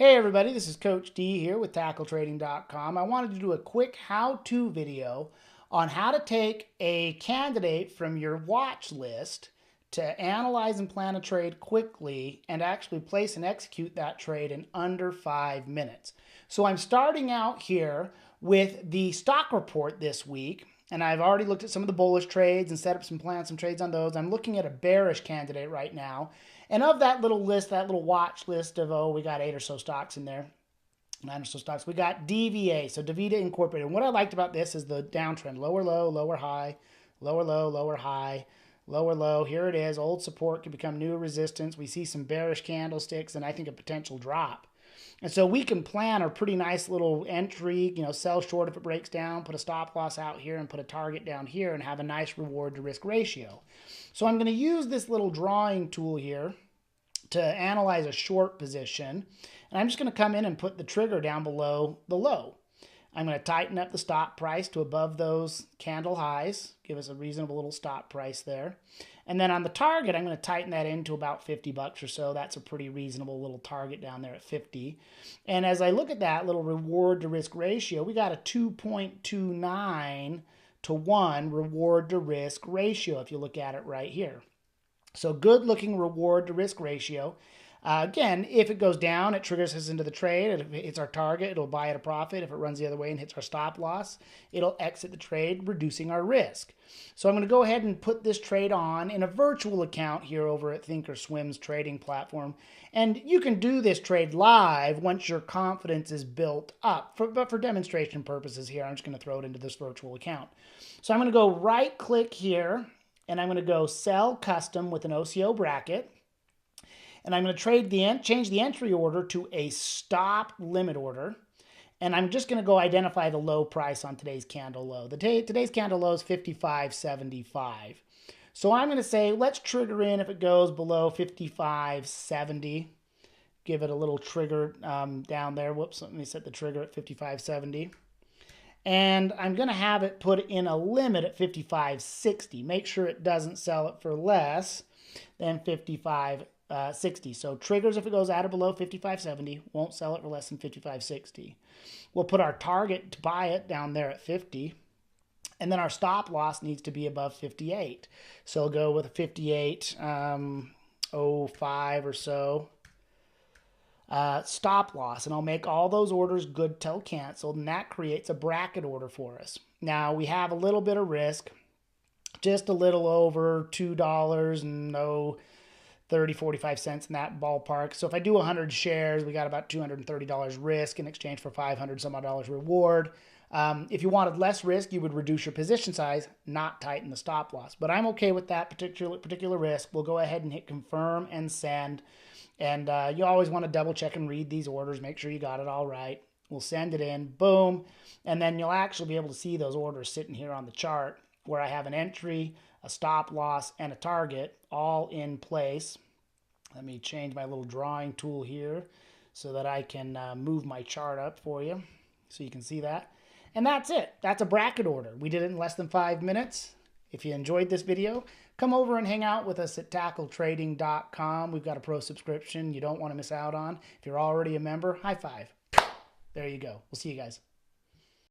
Hey everybody, this is Coach D here with TackleTrading.com. I wanted to do a quick how-to video on how to take a candidate from your watch list to analyze and plan a trade quickly and actually place and execute that trade in under 5 minutes. So I'm starting out here with the stock report this week, and I've already looked at some of the bullish trades and set up some trades on those. I'm looking at a bearish candidate right now. And of that little list, that little watch list of, we got 8 or so stocks in there, 9 or so stocks, we got DVA, so DaVita Incorporated. And what I liked about this is the downtrend, lower low, lower high, lower low, lower high, lower low. Here it is, old support can become new resistance. We see some bearish candlesticks and I think a potential drop. And so we can plan a pretty nice little entry, sell short if it breaks down, put a stop loss out here and put a target down here and have a nice reward to risk ratio. So I'm going to use this little drawing tool here to analyze a short position. And I'm just going to come in and put the trigger down below the low. I'm going to tighten up the stop price to above those candle highs, give us a reasonable little stop price there. And then on the target, I'm going to tighten that into about 50 bucks or so. That's a pretty reasonable little target down there at 50. And as I look at that little reward to risk ratio, we got a 2.29 to 1 reward to risk ratio if you look at it right here. So good looking reward to risk ratio. Again, if it goes down, it triggers us into the trade. If it hits our target, it'll buy at a profit. If it runs the other way and hits our stop loss, it'll exit the trade, reducing our risk. So I'm going to go ahead and put this trade on in a virtual account here over at Thinkorswim's trading platform. And you can do this trade live once your confidence is built up. But for demonstration purposes here, I'm just going to throw it into this virtual account. So I'm going to go right click here, and I'm going to go sell custom with an OCO bracket. And I'm going to change the entry order to a stop limit order. And I'm just going to go identify the low price on today's candle low. Today's candle low is 55.75. So I'm going to say, let's trigger in if it goes below 55.70. Give it a little trigger down there. Whoops, let me set the trigger at 55.70. And I'm going to have it put in a limit at 55.60. Make sure it doesn't sell it for less than 55.60. So triggers if it goes at or below 55.70, won't sell it for less than 55.60. We'll put our target to buy it down there at 50, and then our stop loss needs to be above 58. So we'll go with a 58.05 or so stop loss, and I'll make all those orders good till canceled, and that creates a bracket order for us. Now we have a little bit of risk, just a little over $2 and 30-45 cents in that ballpark. So if I do 100 shares, we got about $230 risk in exchange for $500 some odd reward. If you wanted less risk, you would reduce your position size, not tighten the stop loss. But I'm okay with that particular risk. We'll go ahead and hit confirm and send. And you always want to double check and read these orders, make sure you got it all right. We'll send it in, boom. And then you'll actually be able to see those orders sitting here on the chart where I have an entry, a stop loss, and a target all in place. Let me change my little drawing tool here so that I can move my chart up for you so you can see that. And that's it. That's a bracket order. We did it in less than 5 minutes. If you enjoyed this video, come over and hang out with us at TackleTrading.com. We've got a pro subscription you don't want to miss out on. If you're already a member, high five. There you go. We'll see you guys.